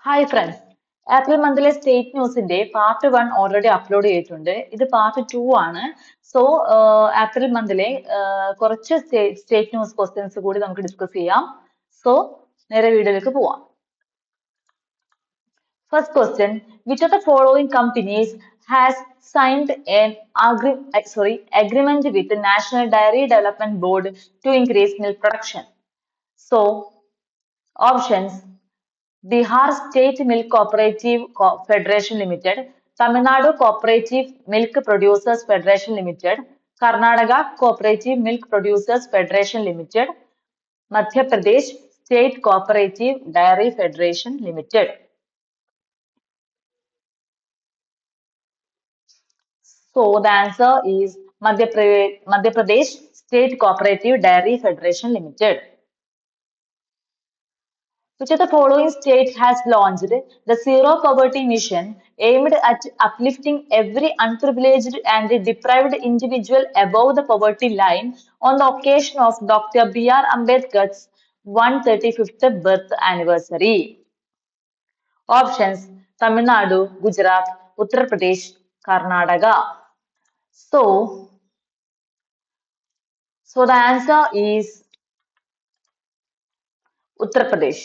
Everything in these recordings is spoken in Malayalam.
ഹായ് ഫ്രണ്ട്സ്, ഏപ്രിൽ മന്തിലെ സ്റ്റേറ്റ് ന്യൂസിന്റെ പാർട്ട് 1 ഓൾറെഡി അപ്ലോഡ് ചെയ്തിട്ടുണ്ട്. ഇത് പാർട്ട് 2 ആണ്. സോ ഏപ്രിൽ മന്തിലെ കുറച്ച് സ്റ്റേറ്റ് ന്യൂസ് ക്വസ്റ്റ്യൻസ് കൂടി നമുക്ക് ഡിസ്കസ് ചെയ്യാം. സോ നേരെ വീഡിയോയിലേക്ക് പോവാം. First question, which of the following companies has signed an agreement with the National Dairy Development Board to increase milk production? So, options: Bihar State Milk Cooperative Federation Limited, Tamil Nadu Cooperative Milk Producers Federation Limited, Karnataka Cooperative Milk Producers Federation Limited, Madhya Pradesh State Cooperative Dairy Federation Limited. So the answer is Madhya Pradesh State Cooperative Dairy Federation Limited. Which of the following state has launched the Zero Poverty Mission aimed at uplifting every unprivileged and deprived individual above the poverty line on the occasion of Dr. B.R. Ambedkar's 135th birth anniversary? Options: Tamil Nadu, Gujarat, Uttar Pradesh, Karnataka. So the answer is Uttar Pradesh.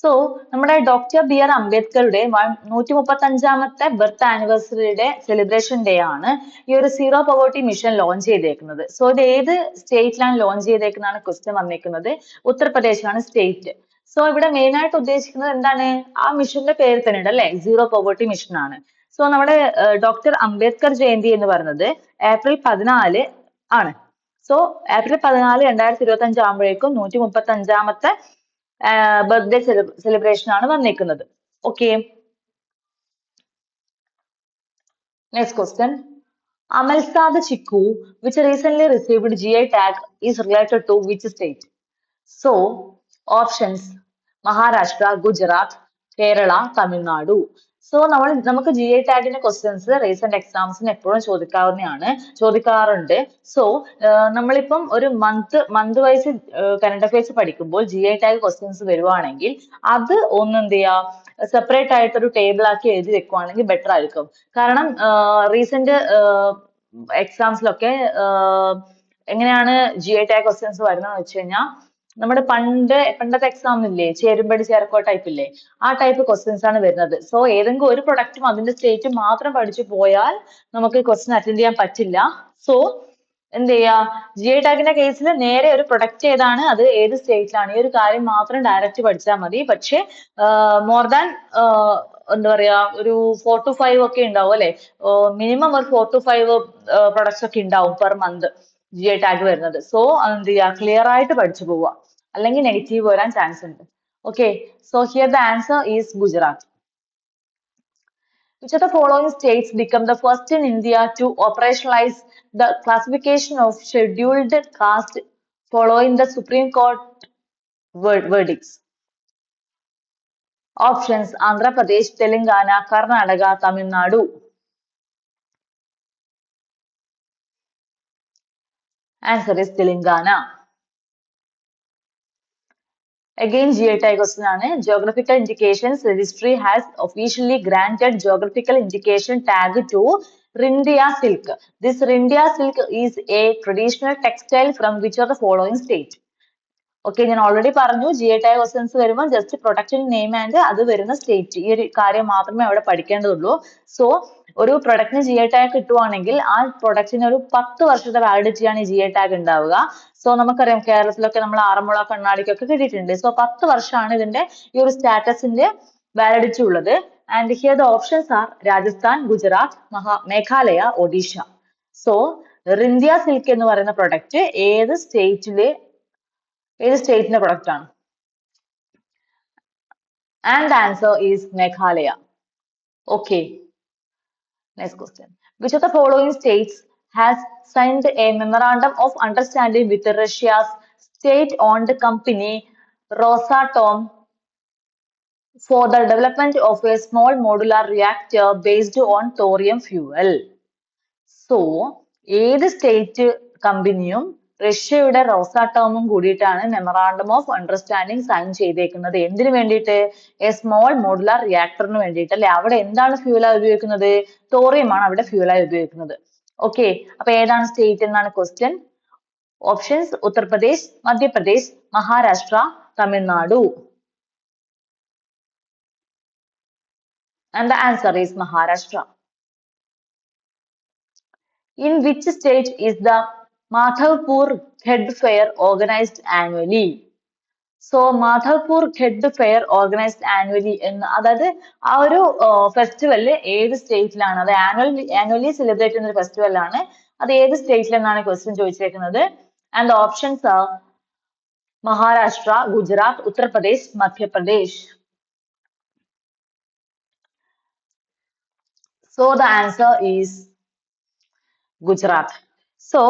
So നമ്മുടെ ഡോക്ടർ ബി ആർ അംബേദ്കറുടെ 135ാമത്തെ ബർത്ത് ആനിവേഴ്സറിയുടെ സെലിബ്രേഷൻ ഡേ ആണ് ഈ ഒരു സീറോ പോവേർട്ടി മിഷൻ ലോഞ്ച് ചെയ്തേക്കുന്നത്. സോ ഇത് ഏത് സ്റ്റേറ്റിലാണ് ലോഞ്ച് ചെയ്തേക്കുന്നതാണ് ക്വസ്റ്റ്യൻ വന്നേക്കുന്നത്. ഉത്തർപ്രദേശാണ് സ്റ്റേറ്റ്. സോ ഇവിടെ മെയിൻ ആയിട്ട് ഉദ്ദേശിക്കുന്നത് എന്താണ്, ആ മിഷന്റെ പേര് തന്നെ ഉണ്ട് അല്ലെ, സീറോ പോവേർട്ടി മിഷൻ ആണ്. സോ നമ്മുടെ ഡോക്ടർ അംബേദ്കർ ജയന്തി എന്ന് പറയുന്നത് ഏപ്രിൽ 14 ആണ്. സോ ഏപ്രിൽ 14 2025 ആകുമ്പോഴേക്കും 135ാമത്തെ ബർത്ത്ഡേ സെലിബ്രേഷൻ ആണ് വന്നേക്കുന്നത്. Okay, next question. Amalsada chickoo, which recently received GI tag, is related to which state? So, options: Maharashtra, Gujarat, Kerala, Tamil Nadu. So നമുക്ക് GI ടാഗിന്റെ ക്വസ്റ്റ്യൻസ് റീസെന്റ് എക്സാംസിന് എപ്പോഴും ചോദിക്കാറുണ്ട്. സോ നമ്മളിപ്പം ഒരു മന്ത് വൈസ് കറണ്ട് അഫയേഴ്സ് പഠിക്കുമ്പോൾ GI ടാഗ് ക്വസ്റ്റ്യൻസ് വരുവാണെങ്കിൽ അത് ഒന്ന് എന്ത് ചെയ്യുക, സെപ്പറേറ്റ് ആയിട്ട് ഒരു ടേബിൾ ആക്കി എഴുതി വെക്കുവാണെങ്കിൽ ബെറ്റർ ആയിരിക്കും. കാരണം റീസെന്റ് എക്സാംസിലൊക്കെ എങ്ങനെയാണ് GI ടാഗ് ക്വസ്റ്റ്യൻസ് വരുന്നതെന്ന് വെച്ച് കഴിഞ്ഞാൽ, നമ്മുടെ പണ്ടത്തെ എക്സാം ഇല്ലേ, ചേരുംപടി ചേർക്കോ ടൈപ്പ് ഇല്ലേ, ആ ടൈപ്പ് ക്വസ്റ്റ്യൻസ് ആണ് വരുന്നത്. സോ ഏതെങ്കിലും ഒരു പ്രൊഡക്റ്റും അതിന്റെ സ്റ്റേറ്റും മാത്രം പഠിച്ചു പോയാൽ നമുക്ക് ക്വസ്റ്റ്യൻ അറ്റൻഡ് ചെയ്യാൻ പറ്റില്ല. സോ എന്ത് ചെയ്യാ, GI ടാഗിന്റെ കേസിൽ നേരെ ഒരു പ്രൊഡക്റ്റ് ഏതാണ്, അത് ഏത് സ്റ്റേറ്റിലാണ്, ഈ ഒരു കാര്യം മാത്രം ഡയറക്റ്റ് പഠിച്ചാൽ മതി. പക്ഷെ മോർ ദാൻ എന്താ പറയാ, ഒരു 4 to 5 ഒക്കെ ഉണ്ടാവും അല്ലെ, മിനിമം ഒരു 4 to 5 പ്രൊഡക്ട്സ് ഒക്കെ ഉണ്ടാവും പെർ മന്ത് GI ടാഗ് വരുന്നത്. സോ എന്ത് ചെയ്യാ, ക്ലിയർ ആയിട്ട് പഠിച്ചു പോവുക, അല്ലെങ്കിൽ നെഗറ്റീവ് വരാൻ ചാൻസ് ഉണ്ട്. Okay, so here the answer is Gujarat. Which of the following states become the first in India to operationalize the classification of scheduled caste following the Supreme Court verdicts? Options: Andhra Pradesh, Telangana, Karnataka, Tamil Nadu. Answer is Telangana. Again, GI tag question ആണ്. Geographical Indications Registry has officially granted geographical indication tag to Rindia silk. This Rindia silk is a traditional textile from which of the following state? Okay, ഞാൻ ഓൾറെഡി പറഞ്ഞു GI ടാഗ് ക്വസ്റ്റ്യൻസ് വരുമ്പോൾ ജസ്റ്റ് പ്രൊഡക്റ്റിന്റെ നെയിം ആൻഡ് അത് വരുന്ന സ്റ്റേറ്റ്, ഈ ഒരു കാര്യം മാത്രമേ അവിടെ പഠിക്കേണ്ടതുള്ളൂ. സോ ഒരു പ്രൊഡക്റ്റിന് GI ടാഗ് കിട്ടുവാണെങ്കിൽ ആ പ്രൊഡക്റ്റിന് ഒരു 10 വർഷത്തെ വാലിഡിറ്റിയാണ് ഈ GI ടാഗ് ഉണ്ടാവുക. സോ നമുക്കറിയാം കേരളത്തിലൊക്കെ നമ്മൾ ആറന്മുള കണ്ണാടിക്കൊക്കെ കിട്ടിയിട്ടുണ്ട്. സോ 10 വർഷമാണ് ഇതിന്റെ ഈ ഒരു സ്റ്റാറ്റസിന്റെ വാലിഡിറ്റി ഉള്ളത്. And here the options are Rajasthan, Gujarat, Meghalaya, Odisha. So റിന്ത്യ സിൽക്ക് എന്ന് പറയുന്ന പ്രൊഡക്റ്റ് ഏത് സ്റ്റേറ്റിന്റെ പ്രൊഡക്റ്റ് ആണ്? And the answer is Meghalaya. Okay, next question. Which of the following states has signed a memorandum of understanding with Russia's state-owned company Rosatom for the development of a small modular reactor based on thorium fuel? So ഏത് സ്റ്റേറ്റ് കമ്പനിയും റഷ്യയുടെ റോസാട്ടോമും കൂടിയിട്ടാണ് മെമ്മറാണ്ടം ഓഫ് അണ്ടർസ്റ്റാൻഡിംഗ് സൈൻ ചെയ്തേക്കുന്നത്. എന്തിനു വേണ്ടിയിട്ട്? എ സ്മോൾ മോഡുലാർ റിയാക്ടറിന് വേണ്ടിയിട്ട് അല്ലെ. അവിടെ എന്താണ് ഫ്യൂലായി ഉപയോഗിക്കുന്നത്? തോറിയം ആണ് അവിടെ ഫ്യൂലായി ഉപയോഗിക്കുന്നത്. ഓക്കെ, അപ്പൊ ഏതാണ് സ്റ്റേറ്റ് എന്നാണ് question. Options Uttar Pradesh, Madhya Pradesh, Maharashtra, Tamil Nadu. And the answer is Maharashtra. In which state is the Madhavpur Khed Fair organized annually? So Madhavpur Khed Fair organized annually എന്ന്, അതായത് ആ ഒരു ഫെസ്റ്റിവല് ഏത് സ്റ്റേറ്റിലാണ്? അത് ആനുവലി സെലിബ്രേറ്റ് ചെയ്യുന്ന ഒരു ഫെസ്റ്റിവൽ ആണ്. അത് ഏത് സ്റ്റേറ്റിൽ എന്നാണ് ക്വസ്റ്റ്യൻ ചോദിച്ചേക്കുന്നത്. And the options R Maharashtra, Gujarat, Uttar Pradesh, Madhya Pradesh. So the answer is Gujarat. So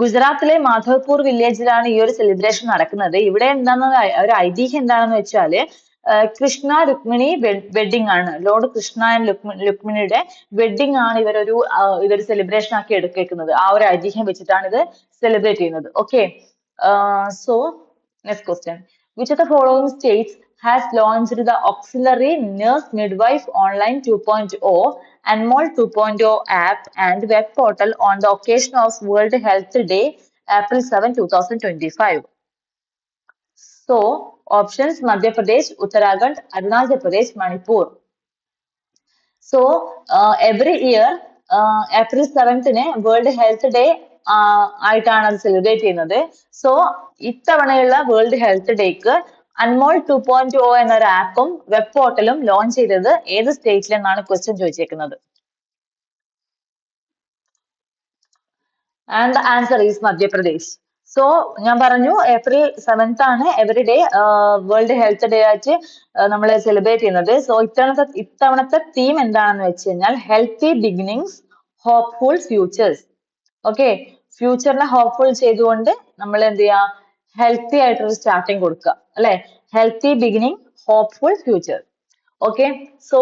ഗുജറാത്തിലെ മാധവ്പൂർ വില്ലേജിലാണ് ഈ ഒരു സെലിബ്രേഷൻ നടക്കുന്നത്. ഇവിടെ എന്താണെന്ന് ഒരു ഐതിഹ്യം എന്താണെന്ന് വെച്ചാല് കൃഷ്ണ രുക്മിണി വെഡിങ് ആണ്. ലോർഡ് കൃഷ്ണ ആൻഡ് രുക്മിണിയുടെ വെഡിങ് ആണ് ഇതൊരു സെലിബ്രേഷൻ ആക്കി എടുക്കേക്കുന്നത്. ആ ഒരു ഐതിഹ്യം വെച്ചിട്ടാണ് ഇത് സെലിബ്രേറ്റ് ചെയ്യുന്നത്. Okay, so next question. Which of the following states has launched the auxiliary nurse midwife online 2.0 Anmol 2.0 app and web portal on the occasion of World Health Day, April 7, 2025? So, options Madhya Pradesh, Uttarakhand, Arunachal Pradesh, Manipur. So, every year, April 7th-ന് വേൾഡ് ഹെൽത്ത് ഡേ ആയിട്ടാണ് അത് സെലിബ്രേറ്റ് ചെയ്യുന്നത്. സോ ഇത്തവണയുള്ള വേൾഡ് ഹെൽത്ത് ഡേക്ക് അൻമോൾ 2.0 എന്നൊരു ആപ്പും വെബ് പോർട്ടലും ലോഞ്ച് ചെയ്തത് ഏത് സ്റ്റേറ്റിലെന്നാണ് ക്വസ്റ്റ്യൻ ചോദിച്ചേക്കുന്നത്. And the answer is Madhya Pradesh. So ഞാൻ പറഞ്ഞു ഏപ്രിൽ 7th ആണ് every day world health day ആയിട്ട് നമ്മൾ സെലിബ്രേറ്റ് ചെയ്യുന്നത്. സോ ഇത്തവണത്തെ തീം എന്താണെന്ന് വെച്ച് കഴിഞ്ഞാൽ healthy beginnings, hopeful futures. Okay, ഫ്യൂച്ചറിനെ ഹോപ്പ്ഫുൾ ചെയ്തുകൊണ്ട് നമ്മൾ എന്ത് ചെയ്യാ, ഹെൽത്തി ആയിട്ടൊരു സ്റ്റാർട്ടിങ് കൊടുക്കുക അല്ലെ. Healthy beginning, hopeful future. Okay, so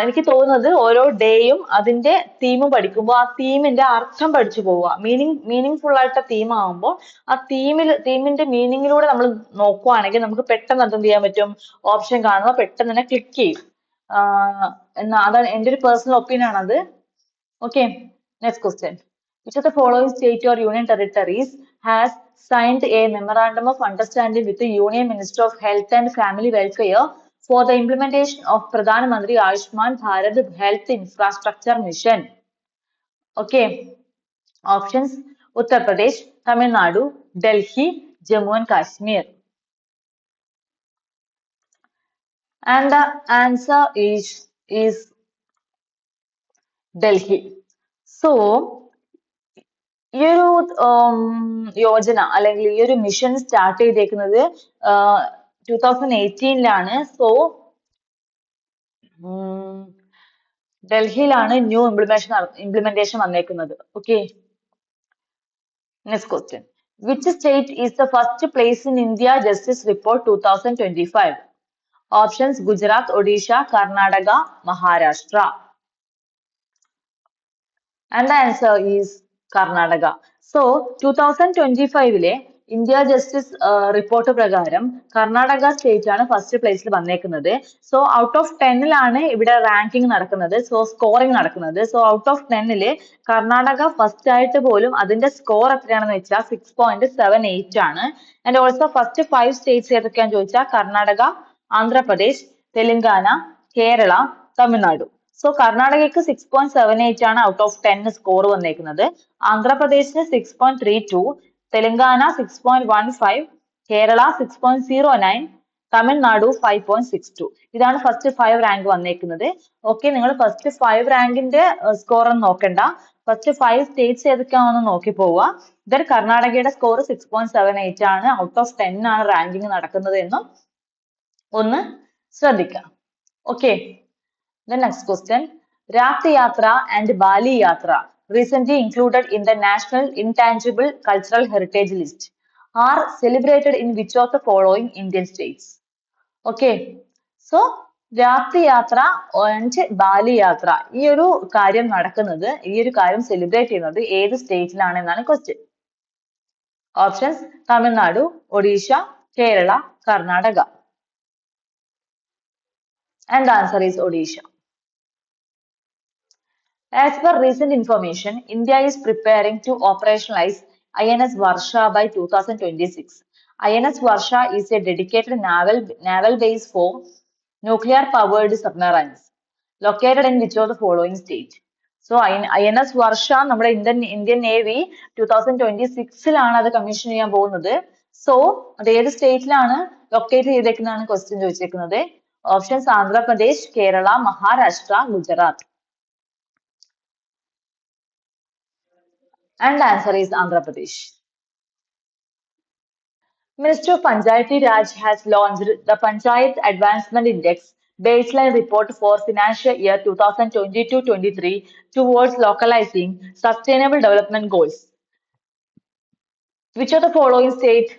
എനിക്ക് തോന്നുന്നത് ഓരോ ഡേയും അതിന്റെ തീം പഠിക്കുമ്പോൾ ആ തീമിന്റെ അർത്ഥം പഠിച്ചു പോവുക. മീനിങ് ഫുൾ ആയിട്ട് തീം ആവുമ്പോൾ ആ തീമിന്റെ മീനിങ്ങിലൂടെ നമ്മൾ നോക്കുവാണെങ്കിൽ നമുക്ക് പെട്ടെന്ന് എന്ത് ചെയ്യാൻ പറ്റും, ഓപ്ഷൻ കാണുമ്പോൾ പെട്ടെന്ന് തന്നെ ക്ലിക്ക് ചെയ്യും. അതാണ് എന്റെ ഒരു പേഴ്സണൽ ഒപ്പീനിയൻ ആണത്. Okay, next question. Which of the following state or union territories has signed a memorandum of understanding with the Union Minister of Health and Family Welfare for the implementation of Pradhan Mantri Ayushman Bharat Health Infrastructure Mission? Okay, options Uttar Pradesh, Tamil Nadu, Delhi, Jammu and Kashmir. And the answer is Delhi. So ഈ ഒരു യോജന അല്ലെങ്കിൽ ഈ ഒരു മിഷൻ സ്റ്റാർട്ട് ചെയ്തേക്കുന്നത് 2018-ലാണ്. സോ ഡൽഹിയിലാണ് ന്യൂ ഇംപ്ലിമെന്റേഷൻ വന്നേക്കുന്നത്. Okay, next question. Which state is the first place in India justice report 2025? Options Gujarat, Odisha, Karnataka, Maharashtra. And the answer is Karnataka. So 2025-ലെ ഇന്ത്യ ജസ്റ്റിസ് റിപ്പോർട്ട് പ്രകാരം കർണാടക സ്റ്റേറ്റ് ആണ് ഫസ്റ്റ് പ്ലേസിൽ വന്നേക്കുന്നത്. സോ ഔട്ട് ഓഫ് 10-ലാണ് ഇവിടെ റാങ്കിങ് നടക്കുന്നത്, സോ സ്കോറിംഗ് നടക്കുന്നത്. സോ ഔട്ട് ഓഫ് 10-ല് കർണാടക ഫസ്റ്റ് ആയിട്ട് പോലും അതിന്റെ സ്കോർ എത്രയാണെന്ന് വെച്ചാൽ 6.78 ആണ്. ആൻഡ് ഓൾസോ ഫസ്റ്റ് 5 സ്റ്റേറ്റ്സ് ഏതൊക്കെയാണെന്ന് ചോദിച്ചാൽ കർണാടക, ആന്ധ്രാപ്രദേശ്, തെലങ്കാന, കേരള, തമിഴ്നാടു. സോ കർണാടകയ്ക്ക് 6.78 ആണ് ഔട്ട് ഓഫ് 10 സ്കോർ വന്നേക്കുന്നത്. ആന്ധ്രാപ്രദേശിന് 6.32, തെലങ്കാന 6.15, കേരള 6.09, തമിഴ്നാടു 5.62. ഇതാണ് ഫസ്റ്റ് 5 റാങ്ക് വന്നേക്കുന്നത്. ഓക്കെ, നിങ്ങൾ ഫസ്റ്റ് 5 റാങ്കിന്റെ സ്കോർ ഒന്നും നോക്കണ്ട, ഫസ്റ്റ് 5 സ്റ്റേറ്റ്സ് ഏതൊക്കെയാണെന്ന് നോക്കി പോവുക. ദെൻ കർണാടകയുടെ സ്കോർ 6.78 ആണ്, ഔട്ട് ഓഫ് 10 ആണ് റാങ്കിങ് നടക്കുന്നത് എന്നും ഒന്ന് ശ്രദ്ധിക്കാം. Okay, the next question. Rath Yatra and Bali Yatra, recently included in the National Intangible Cultural Heritage List, are celebrated in which of the following Indian states? Okay, so രാത്രി യാത്ര ആൻഡ് ബാലി യാത്ര, ഈ ഒരു കാര്യം നടക്കുന്നത്, ഈ ഒരു കാര്യം സെലിബ്രേറ്റ് ചെയ്യുന്നത് ഏത് സ്റ്റേറ്റിലാണ് എന്നാണ് question. Options: Tamil Nadu, Odisha, Kerala, Karnataka. And the answer is Odisha. As per recent information, India is preparing to operationalize INS Varsha by 2026. INS Varsha is a dedicated naval base for nuclear-powered submarines located in which of the following state? So, INS Varsha നമ്മുടെ ഇന്ത്യൻ നേവി 2026-ലാണ് അത് കമ്മീഷൻ ചെയ്യാൻ പോകുന്നത്. സോ അത് ഏത് സ്റ്റേറ്റിലാണ് ലൊക്കേറ്റ് ചെയ്തേക്കുന്നതാണ് ക്വസ്റ്റ്യൻ ചോദിച്ചേക്കുന്നത്. Options: Andhra Pradesh, Kerala, Maharashtra, Gujarat. And the answer is Andhra Pradesh. Ministry of Panchayati Raj has launched the Panchayat Advancement Index baseline report for financial year 2022-23 towards localizing sustainable development goals. Which of the following state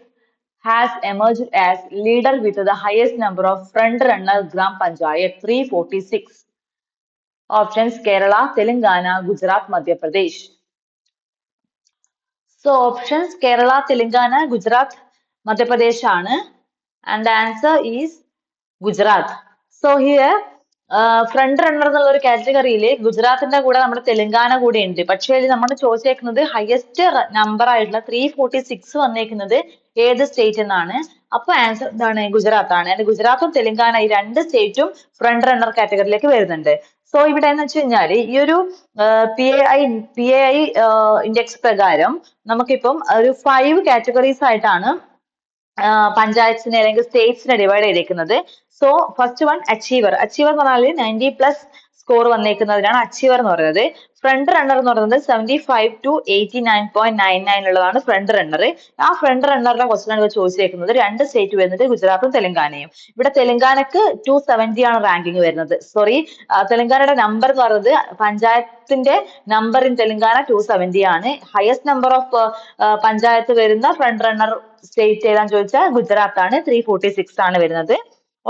has emerged as leader with the highest number of front-runner Gram Panchayat 346? Options: Kerala, Telangana, Gujarat, Madhya Pradesh. So options: Kerala, Telangana, Gujarat, Madhya Pradesh ആണ്. And the answer is Gujarat. So here front runner എന്നുള്ള ഒരു കാറ്റഗറിയിൽ ഗുജറാത്തിന്റെ കൂടെ നമ്മുടെ തെലങ്കാന കൂടെ ഉണ്ട്. പക്ഷേ ഇതിൽ നമ്മൾ ചോദിച്ചേക്കുന്നത് ഹയസ്റ്റ് നമ്പർ ആയിട്ടുള്ള 346 വന്നേക്കുന്നത് ഏത് സ്റ്റേറ്റ് എന്നാണ്. അപ്പൊ ആൻസർ എന്താണ്? ഗുജറാത്ത് ആണ്. And ഗുജറാത്തും തെലങ്കാന ഈ രണ്ട് സ്റ്റേറ്റും ഫ്രണ്ട് റണ്ണർ കാറ്റഗറിയിലേക്ക് വരുന്നുണ്ട്. സോ ഇവിടെ എന്ന് വെച്ച് കഴിഞ്ഞാല് ഈ ഒരു പി എ ഐ ഇൻഡെക്സ് പ്രകാരം നമുക്കിപ്പം ഒരു 5 കാറ്റഗറീസ് ആയിട്ടാണ് പഞ്ചായത്തിനെ അല്ലെങ്കിൽ സ്റ്റേറ്റ്സിനെ ഡിവൈഡ് ചെയ്തേക്കുന്നത്. So first one achiever. Achiever എന്ന് പറഞ്ഞാൽ 90+ സ്കോർ വന്നേക്കുന്നതിനാണ് അച്ചീവർ എന്ന് പറയുന്നത്. ഫ്രണ്ട് റണ്ണർ എന്ന് പറയുന്നത് 75 to 89.99 ഉള്ളതാണ് ഫ്രണ്ട് റണ്ണർ. ആ ഫ്രണ്ട് റണ്ണറുടെ ക്വസ്റ്റൻ ആണ് ചോദിച്ചേക്കുന്നത്. രണ്ട് സ്റ്റേറ്റ് വരുന്നത് ഗുജറാത്തും തെലങ്കാനയും. ഇവിടെ തെലങ്കാനക്ക് 270 ആണ് റാങ്കിങ് വരുന്നത്. സോറി, തെലങ്കാനയുടെ നമ്പർ എന്ന് പറയുന്നത് പഞ്ചായത്തിന്റെ നമ്പർ ഇൻ തെലങ്കാന 270 ആണ്. ഹയസ്റ്റ് നമ്പർ ഓഫ് പഞ്ചായത്ത് വരുന്ന ഫ്രണ്ട് റണ്ണർ സ്റ്റേറ്റ് ഏതാന്ന് ചോദിച്ചാൽ ഗുജറാത്ത് ആണ്. 346 ആണ് വരുന്നത്.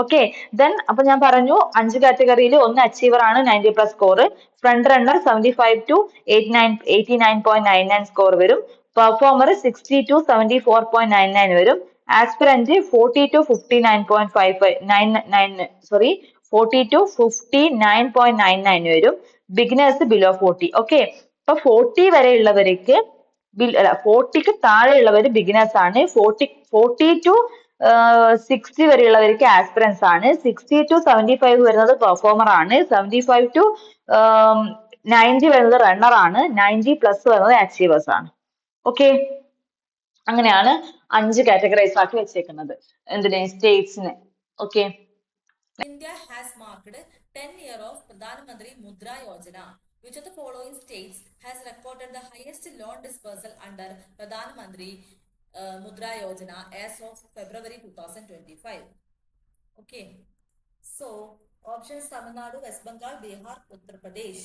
ഓക്കെ, ദെൻ അപ്പൊ ഞാൻ പറഞ്ഞു 5 കാറ്റഗറിയിൽ ഒന്ന് അച്ചീവർ ആണ്, 90+ score. Front runner 75 to 89.99 score വരും. പെർഫോമർ 60 to 74.99 വരും. ആസ്പിറന്റ് 40 to 59.99 വരും. Beginners below 40. ഓക്കെ, അപ്പൊ 40 വരെയുള്ളവർക്ക് 40ക്ക് താഴെയുള്ളവർ ബിഗിനേഴ്സ് ആണ്. 40 to 60 വരെയുള്ളവർക്ക് ആസ്പിറൻസ് ആണ്. 60 to 75 വരുന്നത് പെർഫോമർ ആണ്. 75 to 90 വരുന്നത് റണ്ണർ ആണ്. 90+ വരുന്നത് അച്ചീവേഴ്സ് ആണ്. ഓക്കെ, അങ്ങനെയാണ് 5 കാറ്റഗറൈസ് ആക്കി വെച്ചേക്കുന്നത് എന്തിനെ? സ്റ്റേറ്റ്സിനെ. Okay, India has marked 10 year of Pradhan Mantri Mudra Yojana. Which of the following states has recorded the highest loan dispersal under Pradhan Mantri Mudra Yojana as of February 2025? Okay, so options: Tamil Nadu, West Bengal, Bihar, Uttar Pradesh.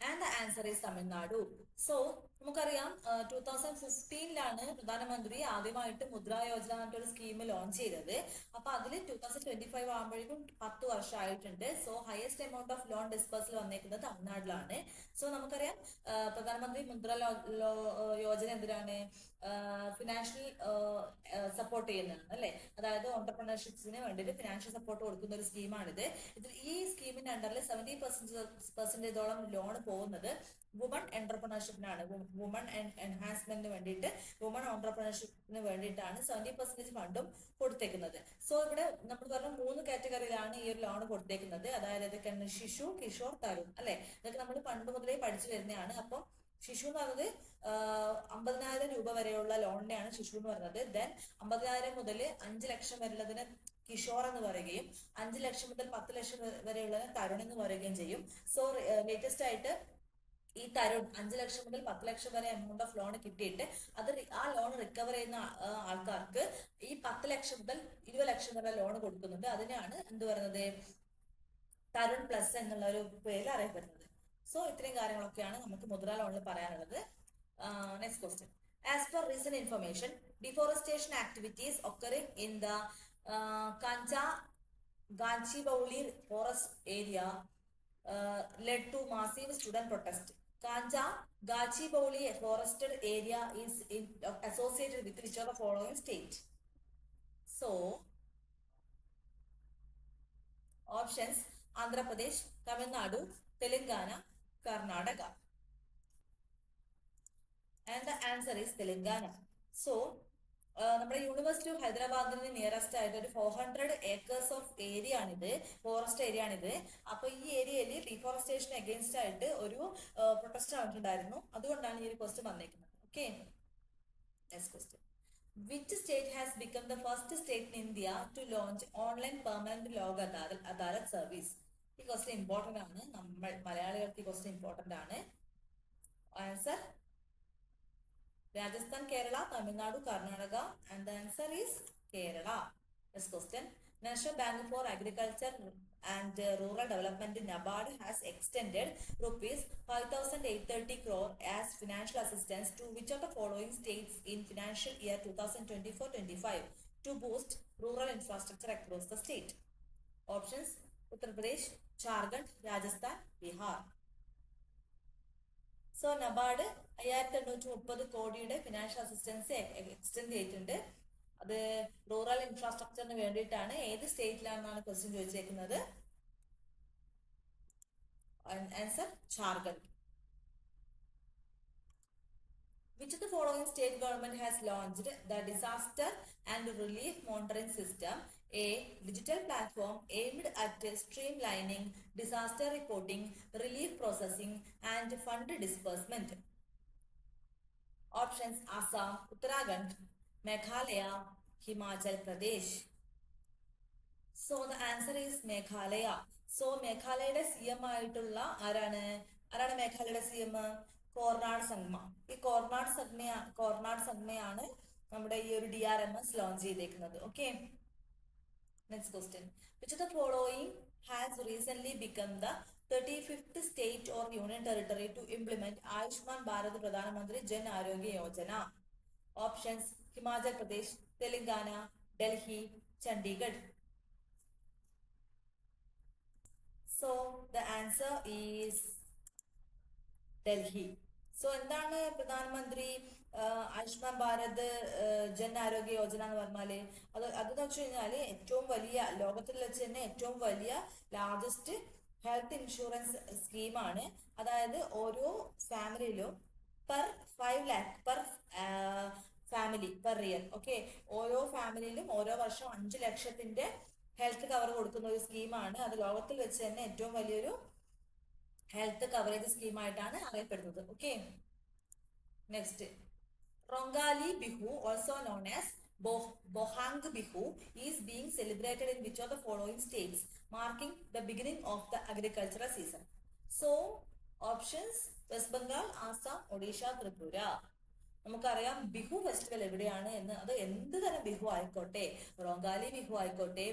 And the answer is Tamil Nadu. So നമുക്കറിയാം 2015-ലാണ് പ്രധാനമന്ത്രി ആദ്യമായിട്ട് മുദ്ര യോജന എന്നൊരു സ്കീം ലോഞ്ച് ചെയ്തത്. അപ്പൊ അതിൽ 2025 ആകുമ്പോഴേക്കും 10 വർഷമായിട്ടുണ്ട്. So highest amount of loan disbursal വന്നേക്കുന്നത് തമിഴ്നാട്ടിലാണ്. സോ നമുക്കറിയാം പ്രധാനമന്ത്രി മുദ്ര യോജന എന്തിനാണ്? ഫിനാൻഷ്യൽ സപ്പോർട്ട് ചെയ്യുന്നതാണ് അല്ലെ. അതായത് ഓണ്ടർപ്രണർഷിപ്സിന് വേണ്ടിയിട്ട് ഫിനാൻഷ്യൽ സപ്പോർട്ട് കൊടുക്കുന്ന ഒരു സ്കീമാണിത്. ഈ സ്കീമിന്റെ അണ്ടറിൽ 70% ലോൺ പോകുന്നത് വുമൺ എന്റർപ്രണർഷിപ്പിനാണ്. വുമൺ എൻഹാൻസ്മെന്റിന് വേണ്ടിയിട്ട്, വുമൺ ഓണ്ടർപ്രണർഷിപ്പിന് വേണ്ടിയിട്ടാണ് 70% ഫണ്ടും കൊടുത്തേക്കുന്നത്. സോ ഇവിടെ നമ്മൾ പറഞ്ഞ 3 കാറ്റഗറിയിലാണ് ഈ ഒരു ലോൺ കൊടുത്തേക്കുന്നത്. അതായത് ഇതൊക്കെയാണ് ശിശു, കിഷോർ, തരുൺ അല്ലെ. ഇതൊക്കെ നമ്മൾ പണ്ട് മുതലേ പഠിച്ചു വരുന്നതാണ്. അപ്പം ശിശു എന്ന് പറയുന്നത് 50,000 രൂപ വരെയുള്ള ലോണിനെയാണ് ശിശു എന്ന് പറയുന്നത്. ദെൻ 50,000 മുതൽ 5 ലക്ഷം വരുന്നതിന് കിഷോർ എന്ന് പറയുകയും 5 ലക്ഷം മുതൽ 10 ലക്ഷം വരെയുള്ളതിന് തരുൺ എന്ന് പറയുകയും ചെയ്യും. സോ ലേറ്റസ്റ്റ് ആയിട്ട് ഈ തരുൺ 5 ലക്ഷം മുതൽ 10 ലക്ഷം വരെ എമൗണ്ട് ഓഫ് ലോൺ കിട്ടിയിട്ട് ആ ലോൺ റിക്കവർ ചെയ്യുന്ന ആൾക്കാർക്ക് ഈ 10 ലക്ഷം മുതൽ 20 ലക്ഷം വരെ ലോൺ കൊടുക്കുന്നുണ്ട്. അതിനെയാണ് എന്ത് പറയുന്നത്? തരുൺ പ്ലസ് എന്നുള്ള ഒരു പേരിൽ അറിയപ്പെടുന്നത്. സോ ഇത്രയും കാര്യങ്ങളൊക്കെയാണ് നമുക്ക് മുദ്ര ലോണിൽ പറയാനുള്ളത്. Next question. As per recent information, deforestation activities occurring in the Ganchibauli forest area led to massive student protest. Gachibowli, a forested area, is associated with which of the following state? So, options: Andhra Pradesh, Tamil Nadu, Telangana, Karnataka. And the answer is Telangana. So, നമ്മുടെ യൂണിവേഴ്സിറ്റി ഓഫ് ഹൈദരാബാദിന് നിയറസ്റ്റ് ആയിട്ട് ഒരു 400 ഏക്കേഴ്സ് ഓഫ് ഏരിയ ആണിത്, ഫോറസ്റ്റ് ഏരിയ ആണിത്. അപ്പൊ ഈ ഏരിയയിൽ ഡീഫോറസ്റ്റേഷൻ അഗേൻസ്റ്റ് ആയിട്ട് ഒരു പ്രൊട്ടസ്റ്റ് നടന്നിട്ടുണ്ടായിരുന്നു. അതുകൊണ്ടാണ് ഈ ഒരു ക്വസ്റ്റ്യൻ വന്നേക്കുന്നത്. Okay, next question. Which state has become the first state in India to launch online permanent log adalat service? ഈ ക്വസ്റ്റ്യൻ ഇമ്പോർട്ടന്റ് ആണ്, നമ്മൾ മലയാളികൾക്ക് ഈ ക്വസ്റ്റ്യൻ ഇമ്പോർട്ടന്റ് ആണ്. Answer Rajasthan, Kerala, Tamil Nadu, Karnataka, and the answer is Kerala. Next question. National Bank for Agriculture and Rural Development NABARD has extended rupees 5,830 crore as financial assistance to which of the following states in financial year 2024-25 to boost rural infrastructure across the state? Options: Uttar Pradesh, Jharkhand, Rajasthan, Bihar. So NABARD 5830 കോടിയുടെ ഫിനാൻഷ്യൽ അസിസ്റ്റൻസ് എക്സ്റ്റെൻഡ് ചെയ്തിട്ടുണ്ട്. അത് റൂറൽ ഇൻഫ്രാസ്ട്രക്ചറിന് വേണ്ടിയിട്ടാണ്. ഏത് സ്റ്റേറ്റിലാണെന്നാണ് ക്വസ്റ്റ്യൻ ചോദിച്ചേക്കുന്നത്. Answer Jharkhand. Which of the following state government has launched the disaster and relief monitoring system, a digital platform aimed at streamlining disaster reporting, relief processing, and fund disbursement? Options: Assam, Uttarakhand, Meghalaya, Himachal Pradesh. So the answer is Meghalaya. So മേഘാലയയുടെ CM ആയിട്ടുള്ള ആരാണ് മേഘാലയയുടെ CM? കോർണാഡ് സംഗ്മ. ഈ കോർണാഡ് സംഗ്മയാണ് നമ്മുടെ ഈ ഒരു DRMS ലോഞ്ച് ചെയ്തേക്കുന്നത്. Okay, next question. Which of the following has recently become the 35th state or union territory to implement Ayushman Bharat Pradhan Mantri Jan Arogya Yojana? Options: Himachal Pradesh, Telangana, Delhi, Chandigarh. So the answer is Delhi. So എന്താണ് പ്രധാനമന്ത്രി ആയുഷ്മാൻ ഭാരത് ജൻ ആരോഗ്യ യോജന എന്ന് പറഞ്ഞാല് അതെന്ന് വെച്ച് കഴിഞ്ഞാല് ഏറ്റവും വലിയ, ലോകത്തിൽ വെച്ച് തന്നെ ഏറ്റവും വലിയ ലാർജസ്റ്റ് ഹെൽത്ത് ഇൻഷുറൻസ് സ്കീമാണ്. അതായത് ഓരോ ഫാമിലിയിലും per 5 lakh per family per year. Okay, ഓരോ ഫാമിലിയിലും ഓരോ വർഷം 5 ലക്ഷത്തിന്റെ ഹെൽത്ത് കവർ കൊടുക്കുന്ന ഒരു സ്കീമാണ്. അത് ലോകത്തിൽ വെച്ച് തന്നെ ഏറ്റവും വലിയൊരു ഹെൽത്ത് കവറേജ് സ്കീമായിട്ടാണ് അറിയപ്പെടുന്നത്. Okay, next. Rongali Bihu, also known as Bohag Bihu, is being celebrated in which of the following states marking the beginning of the agricultural season? So options: west Bengal, Assam, Odisha, Tripura. നമുക്കറിയാം ബിഹു ഫെസ്റ്റിവൽ എവിടെയാണ് എന്ന്. അത് എന്ത് തരം ബിഹു ആയിക്കോട്ടെ, റൊങ്കാലി ബിഹു ആയിക്കോട്ടെ,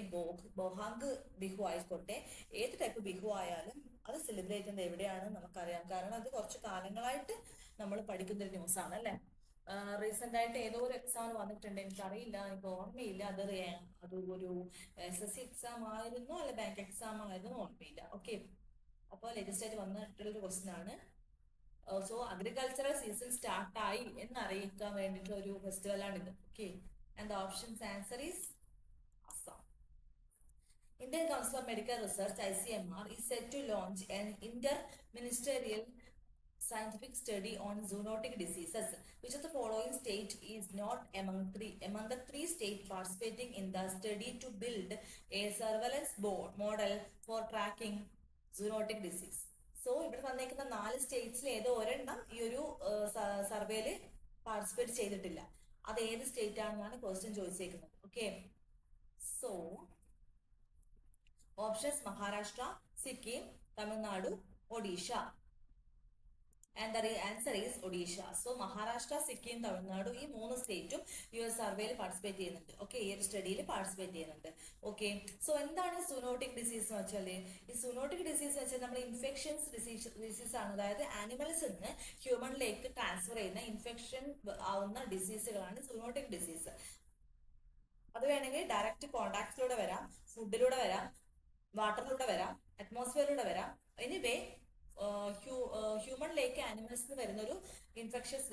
ബൊഹാങ് ബിഹു ആയിക്കോട്ടെ, ഏത് ടൈപ്പ് ബിഹു ആയാലും അത് സെലിബ്രേറ്റ് ചെയ്യുന്നത് എവിടെയാണെന്ന് നമുക്കറിയാം. കാരണം അത് കുറച്ച് കാലങ്ങളായിട്ട് നമ്മൾ പഠിക്കുന്ന ഒരു ന്യൂസ് ആണ് അല്ലെ. റീസെന്റ് ആയിട്ട് ഏതോ ഒരു എക്സാം വന്നിട്ടുണ്ട്, എനിക്കറിയില്ല, എനിക്ക് ഓർമ്മയില്ല. അത് ഒരു SSC എക്സാം ആയിരുന്നു അല്ലെ ബാങ്ക് എക്സാം ആയിരുന്നു, ഓർമ്മയില്ല. ഓക്കെ, അപ്പോൾ ലേറ്റസ്റ്റ് ആയിട്ട് വന്നിട്ടുള്ളൊരു ക്വസ്റ്റ്യൻ ആണ്. സോ അഗ്രികൾച്ചറൽ സീസൺ സ്റ്റാർട്ട് ആയി എന്നറിയിക്കാൻ വേണ്ടിയിട്ടുള്ള ഒരു ഫെസ്റ്റിവൽ ആണിത്. Okay, and the options answer is Assam. Indian Council of Medical Research (ICMR) is set to launch an inter-ministerial scientific study on zoonotic diseases. Which of the following state is not among the three states participating in the study to build a surveillance model for tracking zoonotic disease? So ഇവിടെ തന്നേക്കുന്ന 4 സ്റ്റേറ്റ്സിൽ ഏതോ ഒരെണ്ണം ഈ ഒരു സർവേയില് പാർട്ടിസിപ്പേറ്റ് ചെയ്തിട്ടില്ല. അത് ഏത് സ്റ്റേറ്റ് ആണെന്നാണ് ക്വസ്റ്റ്യൻ ചോദിച്ചേക്കുന്നത്. Okay, so options: Maharashtra, Sikkim, Tamil Nadu, Odisha. And the answer is Odisha. So Maharashtra, Sikkim, Tamil Nadu ഈ 3 സ്റ്റേറ്റും ഈ ഒരു സർവേയിൽ പാർട്ടിസിപ്പേറ്റ് ചെയ്യുന്നുണ്ട്. ഓക്കെ, ഈ ഒരു സ്റ്റഡിയിൽ പാർട്ടിസിപ്പേറ്റ് ചെയ്യുന്നുണ്ട്. ഓക്കെ, സോ എന്താണ് സൂനോട്ടിക് ഡിസീസ് എന്ന് വെച്ചാൽ? ഈ സൂനോട്ടിക് ഡിസീസ് എന്ന് വെച്ചാൽ നമ്മുടെ ഇൻഫെക്ഷൻസ് ഡിസീസ് ആണ്. അതായത് ആനിമൽസിൽ നിന്ന് ഹ്യൂമണിലേക്ക് ട്രാൻസ്ഫർ ചെയ്യുന്ന ഇൻഫെക്ഷൻ ആവുന്ന ഡിസീസുകളാണ് സൂനോട്ടിക് ഡിസീസ്. അത് വേണമെങ്കിൽ ഡയറക്റ്റ് കോണ്ടാക്റ്റിലൂടെ വരാം, ഫുഡിലൂടെ വരാം, വാട്ടറിലൂടെ വരാം, അറ്റ്മോസ്ഫിയറിലൂടെ വരാം. എനിവേ ഹ്യൂമണിലേക്ക് ആനിമൽസിന് വരുന്ന ഒരു ഇൻഫെക്ഷസ്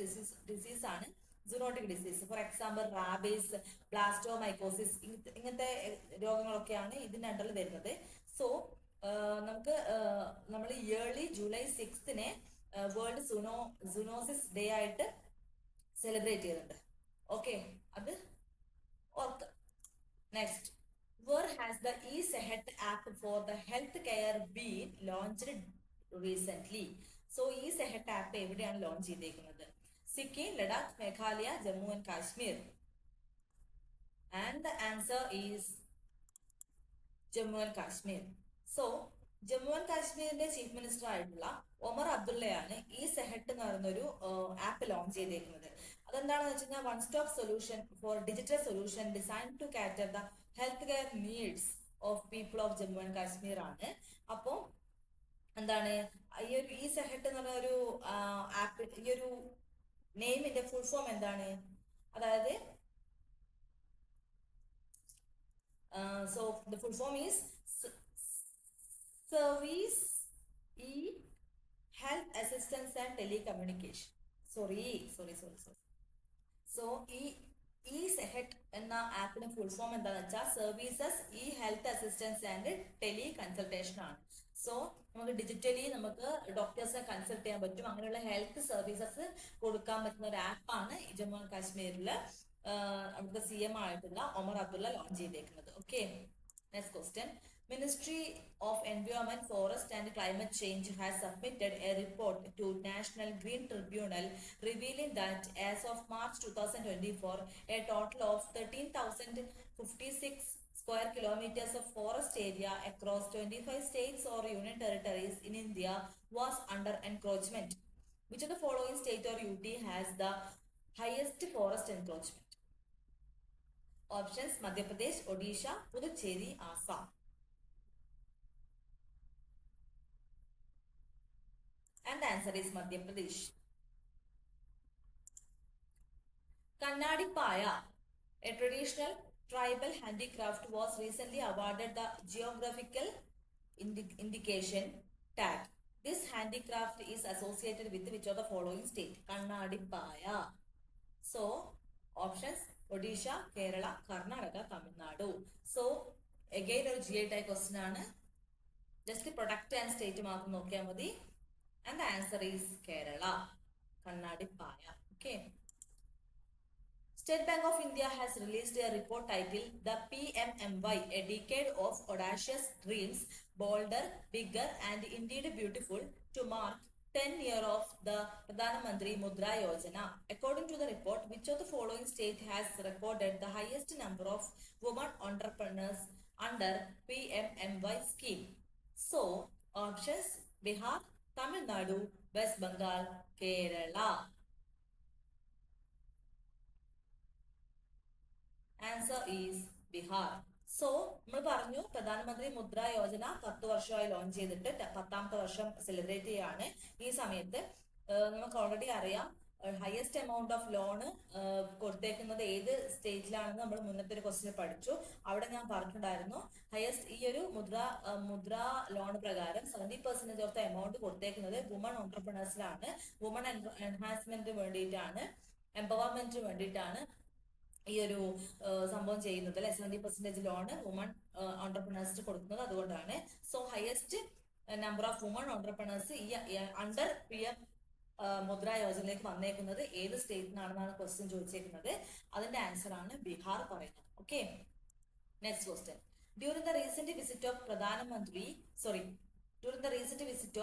ഡിസീസ് ആണ് zoonotic disease. For example rabies, blastomycosis, ഇങ്ങനത്തെ രോഗങ്ങളൊക്കെയാണ് ഇതിന്റെ അണ്ടറിൽ വരുന്നത്. സോ നമുക്ക് നമ്മൾ yearly July 6 world zoonosis day ആയിട്ട് സെലിബ്രേറ്റ് ചെയ്യുന്നുണ്ട്. ഓക്കെ, അത് ഓർക്കുക. Next, where has the e-Sehat app for the healthcare been launched recently? So e-Sehat app എവിടെയാണ് ലോഞ്ച് ചെയ്തേക്കുന്നത്? Sikkim, Ladakh, Meghalaya, Jammu and Kashmir. And the answer is Jammu and Kashmir. So Jammu and കാശ്മീരിന്റെ ചീഫ് മിനിസ്റ്റർ ആയിട്ടുള്ള ഒമർ അബ്ദുള്ളയാണ് ഈ സെഹട്ട് എന്ന് പറയുന്നൊരു ആപ്പ് ലോഞ്ച് ചെയ്തേക്കുന്നത്. അതെന്താണെന്ന് വെച്ച് കഴിഞ്ഞാൽ one stop solution for digital solution design to cater the health care needs of people of Jammu and Kashmir ആണ്. അപ്പോൾ എന്താണ് ഈ ഒരു ഈ സെഹട്ട് എന്ന് പറഞ്ഞ ഒരു ആപ്പ്, ഈ ഒരു നെയിമിന്റെ ഫുൾ ഫോം എന്താണ്? അതായത് so the full form is Service E Health Assistance and Telecommunication. Sorry. So ഈ സെഹറ്റ് എന്ന ആപ്പിന്റെ ഫുൾ ഫോം എന്താണെന്ന് വെച്ചാൽ services E health assistance and tele consultation ആണ്. സോ നമുക്ക് ഡിജിറ്റലി നമുക്ക് ഡോക്ടേഴ്സിനെ കൺസൾട്ട് ചെയ്യാൻ പറ്റും. അങ്ങനെയുള്ള ഹെൽത്ത് സർവീസസ് കൊടുക്കാൻ പറ്റുന്ന ഒരു ആപ്പാണ് ജമ്മു ആൻഡ് കാശ്മീരിൽ അവിടുത്തെ CM ആയിട്ടുള്ള ഒമർ അബ്ദുള്ള ലോഞ്ച് ചെയ്തേക്കുന്നത്. Okay, next question. Ministry of Environment, Forest and Climate Change has submitted a report to National Green Tribunal revealing that as of March 2024, a total of 13,056 square kilometers of forest area across 25 states or union territories in India was under encroachment. Which of the following state or UT has the highest forest encroachment? Options: Madhya Pradesh, Odisha, Puducherry, Assam. And the answer is Madhya Pradesh. Kannadi Paya, a traditional tribal handicraft, was recently awarded the geographical indication tag. This handicraft is associated with which of the following state? Kannadi Paya. So, options: Odisha, Kerala, Karnataka, Tamil Nadu. So, again a GI type question ആണ്. Just product and state മാത്രം നോക്കിയാൽ മതി. And the answer is Kerala, Kannadi Paya. Okay. State Bank of India has released a report titled The PMMY, a decade of audacious dreams, bolder, bigger and indeed beautiful, to mark 10 years of the Pradhan Mantri Mudra Yojana. According to the report, which of the following state has recorded the highest number of women entrepreneurs under PMMY scheme? So, options: Bihar, Tamil Nadu, West Bengal, Kerala. Answer is Bihar. So നമ്മൾ പറഞ്ഞു പ്രധാനമന്ത്രി മുദ്ര യോജന 10 വർഷമായി ലോഞ്ച് ചെയ്തിട്ട് 10ാമത്തെ വർഷം സെലിബ്രേറ്റ് ചെയ്യാണ്. ഈ സമയത്ത് നമുക്ക് ഓൾറെഡി അറിയാം ഹയസ്റ്റ് എമൗണ്ട് ഓഫ് ലോണ് കൊടുത്തേക്കുന്നത് ഏത് സ്റ്റേറ്റിലാണെന്ന് നമ്മൾ മുന്നത്തെ ഒരു ക്വസ്റ്റ്യൻ പഠിച്ചു. അവിടെ ഞാൻ പറഞ്ഞിട്ടുണ്ടായിരുന്നു ഹയസ്റ്റ് ഈ ഒരു മുദ്ര ലോൺ പ്രകാരം 70% ഓഫ് ദ എമൗണ്ട് കൊടുത്തേക്കുന്നത് വുമൺ ഓൺട്രപ്രണേഴ്സിലാണ്. വുമൺ എൻഹാൻസ്മെന്റിന് വേണ്ടിയിട്ടാണ്, എംപവർമെന്റിന് വേണ്ടിയിട്ടാണ് ഈ ഒരു സംഭവം ചെയ്യുന്നത് അല്ലെ. 70% ലോണ് വുമൺ ഓൺട്രപ്രണേഴ്സിന് കൊടുക്കുന്നത് അതുകൊണ്ടാണ്. So highest number of woman entrepreneurs ഈ അണ്ടർ PM മുദ്ര യോജനയിലേക്ക് വന്നേക്കുന്നത് ഏത് സ്റ്റേറ്റിനാണെന്നാണ് ക്വസ്റ്റ്യൻ ചോദിച്ചേക്കുന്നത്. അതിന്റെ ആൻസർ ആണ് ബീഹാർ പറയുന്നത്. Okay, next question. During the recent visit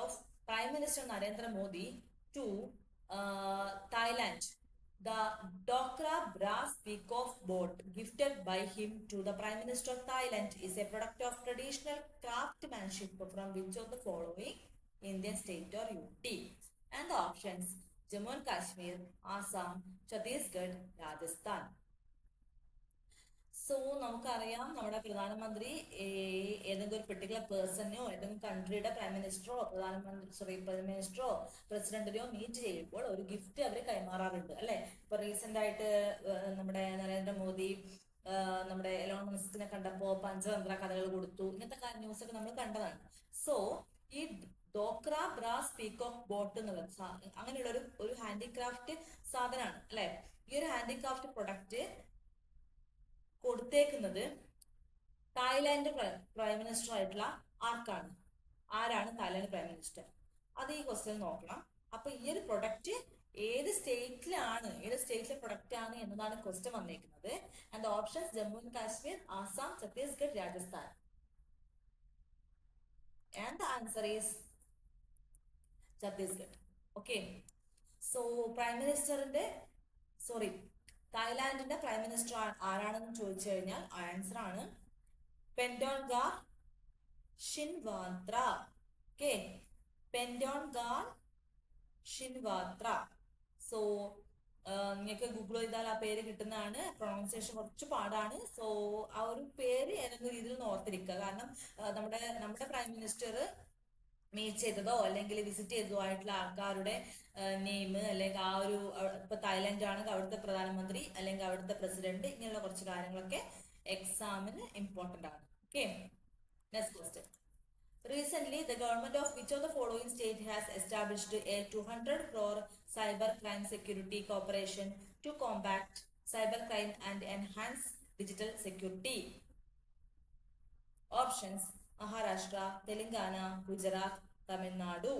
of Prime Minister Narendra Modi to Thailand, the Dokra brass peacock boat gifted by him to the Prime Minister of Thailand is a product of traditional craftsmanship from which of the following Indian state or UT? And the options: Jammu and Kashmir, Assam, Chhattisgarh, Rajasthan. So നമുക്കറിയാം നമ്മുടെ പ്രധാനമന്ത്രി ഏതെങ്കിലും ഒരു പെർട്ടിക്കുലർ പേഴ്സണെയോ ഏതെങ്കിലും കൺട്രിയുടെ പ്രൈം മിനിസ്റ്ററോ പ്രസിഡന്റിനെയോ മീറ്റ് ചെയ്യുമ്പോൾ ഒരു ഗിഫ്റ്റ് അവർ കൈമാറാറുണ്ട് അല്ലെ. ഇപ്പൊ റീസെന്റ് ആയിട്ട് നമ്മുടെ നരേന്ദ്രമോദി നമ്മുടെ എലോൺ മസ്കിനെ കണ്ടപ്പോ പഞ്ചതന്ത്ര കഥകൾ കൊടുത്തു. ഇങ്ങനത്തെ ന്യൂസ് ഒക്കെ നമ്മൾ കണ്ടതാണ്. സോ ഈ ദോക്ര ബ്രാസ് പീകോക്ക് ബോട്ട് എന്നുള്ളത് അങ്ങനെയുള്ള ഒരു ഹാൻഡിക്രാഫ്റ്റ് സാധനമാണ് അല്ലെ. ഈ ഒരു ഹാൻഡിക്രാഫ്റ്റ് പ്രൊഡക്റ്റ് കൊടുത്തേക്കുന്നത് തായ്ലാന്റ് പ്രൈം മിനിസ്റ്റർ ആയിട്ടുള്ള ആരാണ് തായ്ലാന്റ് പ്രൈം മിനിസ്റ്റർ? അത് ഈ ക്വസ്റ്റ്യൻ നോക്കണം. അപ്പൊ ഈ ഒരു പ്രൊഡക്റ്റ് ഏത് സ്റ്റേറ്റിലെ പ്രൊഡക്റ്റ് ആണ് എന്നതാണ് ക്വസ്റ്റ്യൻ വന്നേക്കുന്നത്. And options Jammu and Kashmir, Assam, Chhattisgarh, Rajasthan. And the answer is Chhattisgarh. Okay. So തായ്ലാന്റിന്റെ പ്രൈം മിനിസ്റ്റർ ആരാണെന്ന് ചോദിച്ചു കഴിഞ്ഞാൽ ആൻസർ ആണ് Paetongtarn Shinawatra. Okay, Paetongtarn Shinawatra. So നിങ്ങൾക്ക് ഗൂഗിൾ ചെയ്താൽ ആ പേര് കിട്ടുന്നതാണ്. പ്രൊണൗൺസിയേഷൻ കുറച്ച് പാടാണ്. സോ ആ ഒരു പേര് ഏതെങ്കിലും രീതിയിൽ ഒന്ന് ഓർത്തിരിക്കുക. കാരണം നമ്മുടെ പ്രൈം മിനിസ്റ്റർ മീറ്റ് ചെയ്തതോ അല്ലെങ്കിൽ വിസിറ്റ് ചെയ്തതോ ആയിട്ടുള്ള ആൾക്കാരുടെ നെയിം, അല്ലെങ്കിൽ ആ ഒരു ഇപ്പൊ തായ്ലൻഡ് ആണെങ്കിൽ അവിടുത്തെ പ്രധാനമന്ത്രി അല്ലെങ്കിൽ അവിടുത്തെ പ്രസിഡന്റ്, ഇങ്ങനെയുള്ള കുറച്ച് കാര്യങ്ങളൊക്കെ എക്സാമിന് ഇമ്പോർട്ടന്റ് ആണ്. Okay, next question. Recently, the government of which of the following state has established a 200 crore cyber crime security corporation to combat cybercrime and enhance digital security? Options: Maharashtra, Telangana, Gujarat, Tamil Nadu.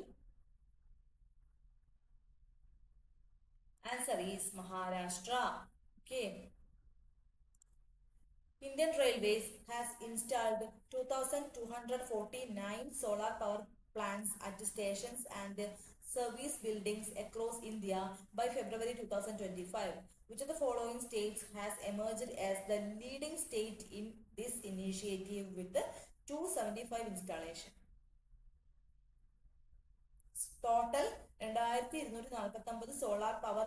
Answer is Maharashtra. Okay. Indian Railways has installed 2,249 solar power plants at stations and service buildings across India by February 2025. Which of the following states has emerged as the leading state in this initiative with 275 installation? Total 2249 solar power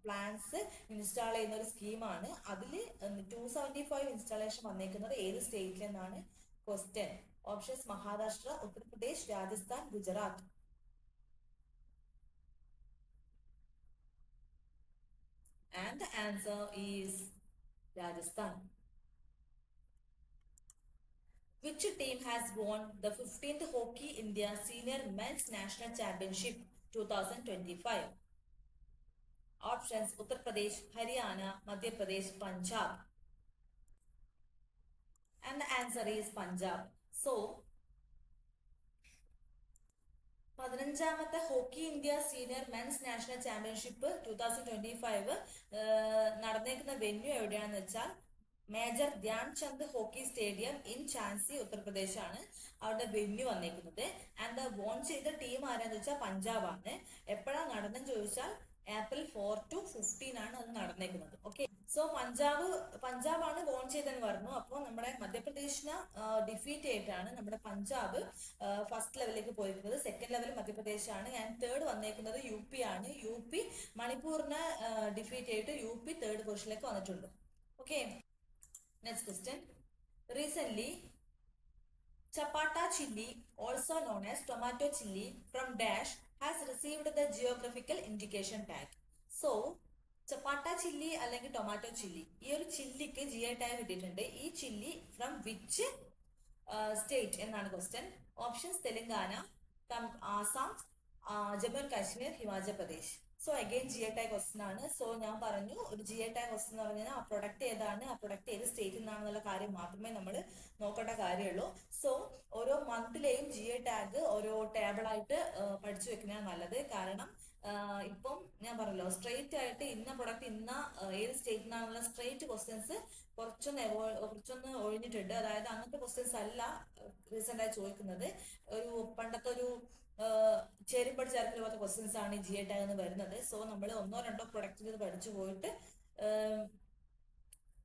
plants install ചെയ്യുന്ന ഒരു സ്കീമാണ്. അതിൽ 275 ഇൻസ്റ്റാളേഷൻ വന്നേക്കുന്നത് ഏത് സ്റ്റേറ്റിൽ എന്നാണ് question. Options: Maharashtra, Uttar Pradesh, Rajasthan, Gujarat. And the answer is Rajasthan. Which team has won the 15th Hockey India Senior Men's National Championship 2025? Options: Uttar Pradesh, Haryana, Madhya Pradesh, Punjab. And the answer is Punjab. So, 15ാമത്തെ hockey India senior men's national championship 2025 നടന്നേക്കുന്ന വെന്യൂ എവിടെയാണെന്ന് വെച്ചാൽ major Dhyan Chand hockey stadium in Jhansi, Uttar Pradesh ആണ് അവിടെ വെന്യൂ വന്നേക്കുന്നത്. ആൻഡ് വോൺ ചെയ്ത ടീം ആരാന്ന് വെച്ചാൽ പഞ്ചാബാണ്. എപ്പോഴാണ് നടന്നെന്ന് ചോദിച്ചാൽ April 4 to 15 ആണ് അത് നടന്നേക്കുന്നത്. ഓക്കെ, സോ പഞ്ചാബാണ് വോൺ ചെയ്തെന്ന് പറഞ്ഞു. അപ്പോൾ നമ്മുടെ മധ്യപ്രദേശിനെ ഡിഫീറ്റ് ചെയ്തിട്ടാണ് നമ്മുടെ പഞ്ചാബ് ഫസ്റ്റ് ലെവലിലേക്ക് പോയിരിക്കുന്നത്. സെക്കൻഡ് ലെവൽ മധ്യപ്രദേശ് ആണ്. ആൻഡ് തേർഡ് വന്നേക്കുന്നത് UP ആണ്. UP മണിപ്പൂറിനെ ഡിഫീറ്റ് ചെയ്തിട്ട് UP തേർഡ് പൊസിഷനിലേക്ക് വന്നിട്ടുണ്ട്. Okay, next question. Recent Chapata chilli, also known as tomato chilli from Dash, has received the geographical indication tag. So, Chapata chilli അല്ലെങ്കിൽ ടൊമാറ്റോ ചില്ലി, ഈ ഒരു ചില്ലിക്ക് GI ടാഗ് കിട്ടിയിട്ടുണ്ട്. ഈ ചില്ലി ഫ്രം വിച്ച് സ്റ്റേറ്റ് എന്നാണ് question. Options: Telangana, Assam, Jammu and Kashmir, Himachal Pradesh. So again GI tag question ആണ്. സോ ഞാൻ പറഞ്ഞു ഒരു GI ടാഗ് ക്വസ്റ്റ്യൻ എന്ന് പറഞ്ഞാൽ ആ പ്രൊഡക്റ്റ് ഏതാണ്, ആ പ്രൊഡക്റ്റ് ഏത് സ്റ്റേറ്റിൽ നിന്നാണെന്നുള്ള കാര്യം മാത്രമേ നമ്മൾ നോക്കേണ്ട കാര്യമുള്ളൂ. സോ ഓരോ മന്തിലെയും GI ടാഗ് ഓരോ ടേബിളായിട്ട് പഠിച്ചു വെക്കുന്നതാണ് നല്ലത്. കാരണം ഇപ്പം ഞാൻ പറഞ്ഞല്ലോ സ്ട്രെയിറ്റ് ആയിട്ട് ഇന്ന പ്രൊഡക്റ്റ് ഇന്ന ഏത് സ്റ്റേറ്റിൽ നിന്നാണുള്ള സ്ട്രെയിറ്റ് ക്വസ്റ്റ്യൻസ് കുറച്ചൊന്ന് ഒഴിഞ്ഞിട്ടുണ്ട്. അതായത് അങ്ങനത്തെ ക്വസ്റ്റ്യൻസ് അല്ല റീസെന്റ് ആയി ചോദിക്കുന്നത്. ഒരു പണ്ടത്തെ ഒരു ചേരിപ്പടി ചേർക്കൽ പോലത്തെ ക്വസ്റ്റ്യൻസ് ആണ് ഈ GI ടാഗ് എന്ന് വരുന്നത്. സോ നമ്മൾ ഒന്നോ രണ്ടോ പ്രൊഡക്റ്റ് പഠിച്ചു പോയിട്ട്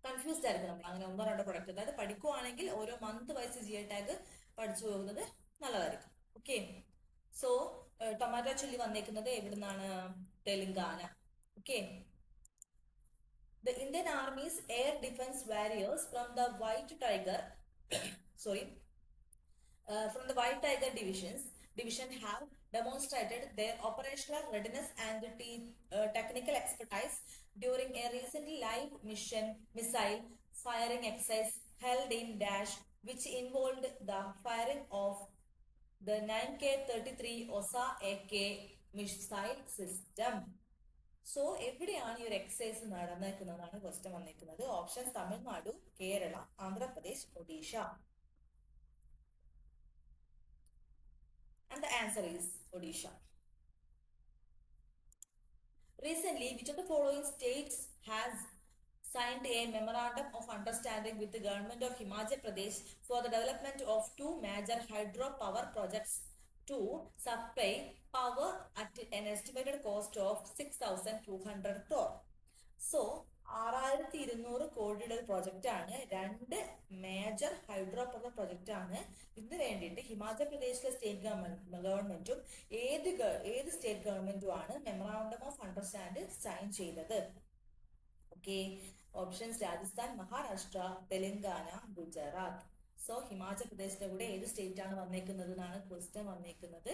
കൺഫ്യൂസ്ഡ് ആയിരിക്കും നമ്മൾ. അങ്ങനെ ഒന്നോ രണ്ടോ പ്രൊഡക്റ്റ് അതായത് പഠിക്കുവാണെങ്കിൽ ഓരോ മന്ത് വൈസ് GI ടാഗ് പഠിച്ചു പോകുന്നത് നല്ലതായിരിക്കും. ഓക്കെ, സോ ടൊമാറ്റോ ചില്ലി വന്നേക്കുന്നത് എവിടുന്നാണ്? Telangana. Okay, the Indian Army's air defense warriors from the White Tiger division have demonstrated their operational readiness and technical expertise during a recent live missile firing exercise held in Dash, which involved the firing of the 9K-33 OSA AK missile system. So എവിടെയാണ് ഈ ഒരു എക്സസൈസ് നടന്നേക്കുന്നതാണ് ക്വസ്റ്റ്യൻ വന്നിരിക്കുന്നത്. Options Tamil Nadu, Kerala, Andhra Pradesh, Odisha. And the answer is Odisha. Recently, which of the following states has signed a memorandum of understanding with the government of Himachal Pradesh for the development of two major hydropower projects to supply power at an estimated cost of 6,200 crore. So 6200 കോടിയുടെ ഒരു പ്രൊജക്റ്റ് ആണ്. രണ്ട് മേജർ ഹൈഡ്രോ പവർ പ്രൊജക്റ്റ് ആണ്. ഇതിന് വേണ്ടിയിട്ട് ഹിമാചൽ പ്രദേശിലെ സ്റ്റേറ്റ് ഗവൺമെന്റും ഏത് സ്റ്റേറ്റ് ഗവൺമെന്റും ആണ് മെമ്മറാണ്ടം ഓഫ് അണ്ടർസ്റ്റാൻഡ് സൈൻ ചെയ്തത്. Okay, options Rajasthan, Maharashtra, Telangana, Gujarat. So Himachal പ്രദേശിന്റെ കൂടെ ഏത് സ്റ്റേറ്റ് ആണ് വന്നേക്കുന്നത് എന്നാണ് ക്വസ്റ്റ്യൻ വന്നേക്കുന്നത്.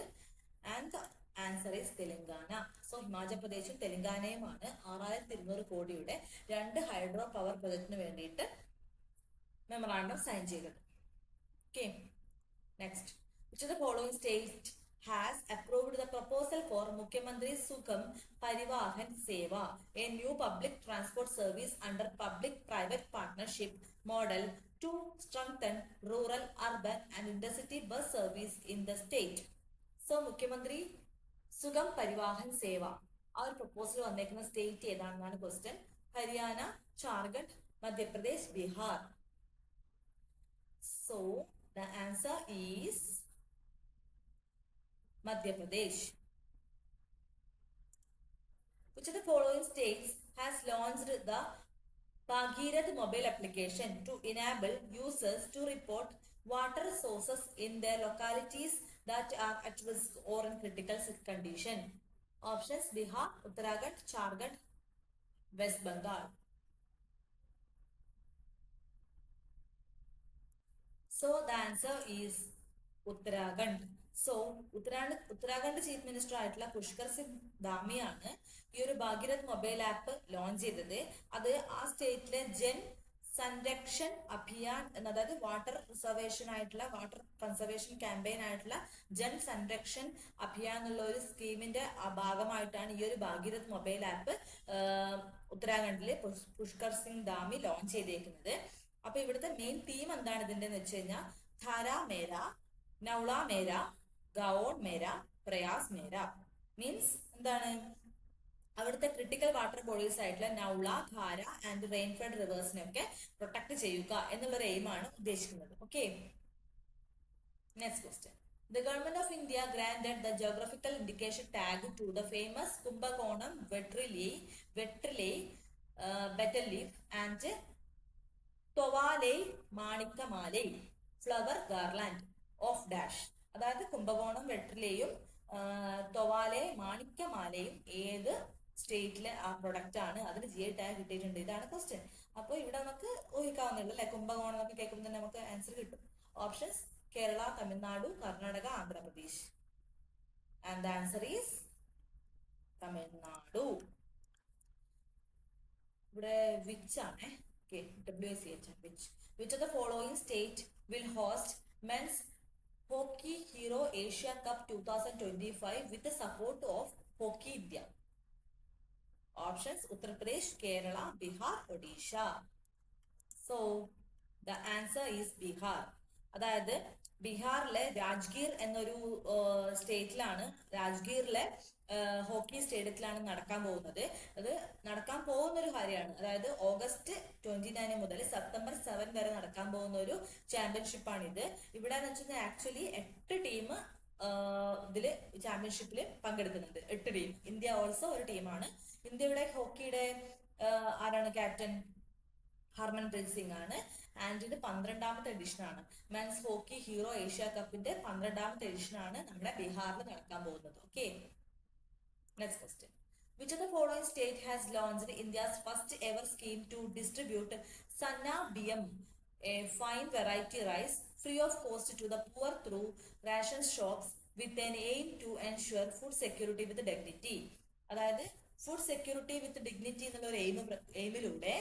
And answer is Telangana. So Himachal പ്രദേശും തെലങ്കാനയുമാണ് 6200 കോടിയുടെ രണ്ട് ഹൈഡ്രോ പവർ പ്രൊജക്ടിന് വേണ്ടിയിട്ട് മെമ്മറാണ്ടം സൈൻ ചെയ്തത്. Okay, next. Which of the following state has approved the proposal for Mukhyamantri Sukham Parivahan Seva, a new public transport service under public-private partnership model to strengthen rural, urban and intercity bus service in the state. So, Mukhyamantri Sukham Parivahan Seva. ആ ഒരു പ്രപ്പോസൽ വന്നേക്കുന്ന സ്റ്റേറ്റ് ഏതാണെന്നാണ് question. Haryana, Jharkhand, Madhya Pradesh, Bihar. So the answer is Madhya Pradesh. Which of the following states has launched the Bhagirath mobile application to enable users to report water sources in their localities that are at risk or in critical condition? Options: Bihar, Uttarakhand, Jharkhand, West Bengal. So the answer is Uttarakhand. So Uttarakhand chief minister ആയിട്ടുള്ള പുഷ്കർ സിംഗ് ധാമിയാണ് ഈ ഒരു ഭാഗീരഥ് മൊബൈൽ ആപ്പ് ലോഞ്ച് ചെയ്തത്. അത് ആ സ്റ്റേറ്റിലെ ജൻ സംരക്ഷൺ അഭിയാൻ അതായത് വാട്ടർ കൺസർവേഷൻ ക്യാമ്പയിൻ ആയിട്ടുള്ള ജൻ സംരക്ഷൺ അഭിയാൻ എന്നുള്ള ഒരു സ്കീമിന്റെ ഭാഗമായിട്ടാണ് ഈ ഒരു ഭാഗീരഥ് മൊബൈൽ ആപ്പ് ഉത്തരാഖണ്ഡിലെ പുഷ്കർ സിംഗ് ധാമി ലോഞ്ച് ചെയ്തേക്കുന്നത്. അപ്പൊ ഇവിടുത്തെ മെയിൻ തീം എന്താണ് ഇതിന്റെ എന്ന് വെച്ച് കഴിഞ്ഞാൽ ധാര മേര, നൗള മേര, ഗാവോൺ മേര, പ്രയാസ് മേര. മീൻസ് എന്താണ്, അവിടുത്തെ ക്രിട്ടിക്കൽ വാട്ടർ ബോഡീസ് ആയിട്ടുള്ള നൗള, ധാര ആൻഡ് റെയിൻഫെഡ് റിവേഴ്സിനെയൊക്കെ പ്രൊട്ടക്ട് ചെയ്യുക എന്നുള്ളൊരു എയിമാണ് ഉദ്ദേശിക്കുന്നത്. Okay, next question. The government of India granted the geographical indication tag to the famous Kumbakonam Vetrile betel leaf and Tovale Manikkamalai flower garland of dash. അതായത് കുംഭകോണം വെട്രിലയും തൊവാലെ മാണിക്യമാലയും ഏത് സ്റ്റേറ്റിലെ ആ പ്രൊഡക്റ്റ് ആണ്, അതിന് GI ടാഗ് കിട്ടിയിട്ടുണ്ട്. ഇതാണ് ക്വസ്റ്റ്യൻ. അപ്പോൾ ഇവിടെ നമുക്ക് ഊഹിക്കാവുന്നുള്ളൂ അല്ലെ, കുംഭകോണം എന്നൊക്കെ കേൾക്കുമ്പോൾ തന്നെ നമുക്ക് ആൻസർ കിട്ടും. Options: Kerala, Tamil Nadu, Karnataka, Andhra Pradesh. And the answer is Tamil Nadu. ഇവിടെ വിച്ച് ആണ്, WICH. Which of the following state will host men's Hockey Hero Asia Cup 2025 with the support of Hockey India? Options: Uttar Pradesh, Kerala, Bihar, Odisha. So the answer is Bihar. അതായത് ബീഹാറിലെ രാജ്ഗീർ എന്നൊരു സ്റ്റേറ്റിലാണ്, രാജ്ഗീറിലെ ഹോക്കി സ്റ്റേഡിയത്തിലാണ് നടക്കാൻ പോകുന്നത്. അത് നടക്കാൻ പോകുന്ന ഒരു കാര്യമാണ്. അതായത് ഓഗസ്റ്റ് 29 മുതൽ സെപ്റ്റംബർ 7 വരെ നടക്കാൻ പോകുന്ന ഒരു ചാമ്പ്യൻഷിപ്പാണ് ഇത്. ഇവിടെ എന്ന് വെച്ചാൽ ആക്ച്വലി 8 ടീം ഇതില് ചാമ്പ്യൻഷിപ്പിൽ പങ്കെടുക്കുന്നുണ്ട്. 8 ടീം. ഇന്ത്യ ഓൾസോ ഒരു ടീമാണ്. ഇന്ത്യയുടെ ഹോക്കിയുടെ ആരാണ് ക്യാപ്റ്റൻ? ഹർമൻപ്രീത് സിംഗ് ആണ്. ആൻഡ് ഇത് 12ാമത്തെ എഡിഷൻ ആണ്. മെൻസ് ഹോക്കി ഹീറോ ഏഷ്യ കപ്പിന്റെ 12ാമത്തെ എഡിഷൻ ആണ് നമ്മുടെ ബീഹാറിൽ നടക്കാൻ പോകുന്നത്. Okay, next question. Which of the following state has launched India's first ever scheme to distribute Sanna BM, a fine variety rice, free of cost to the poor through ration shops with an aim to ensure food security with dignity? അതായത് ഫുഡ് സെക്യൂരിറ്റി വിത്ത് ഡിഗ്നിറ്റി എന്നുള്ള ഒരു എയിമിലൂടെ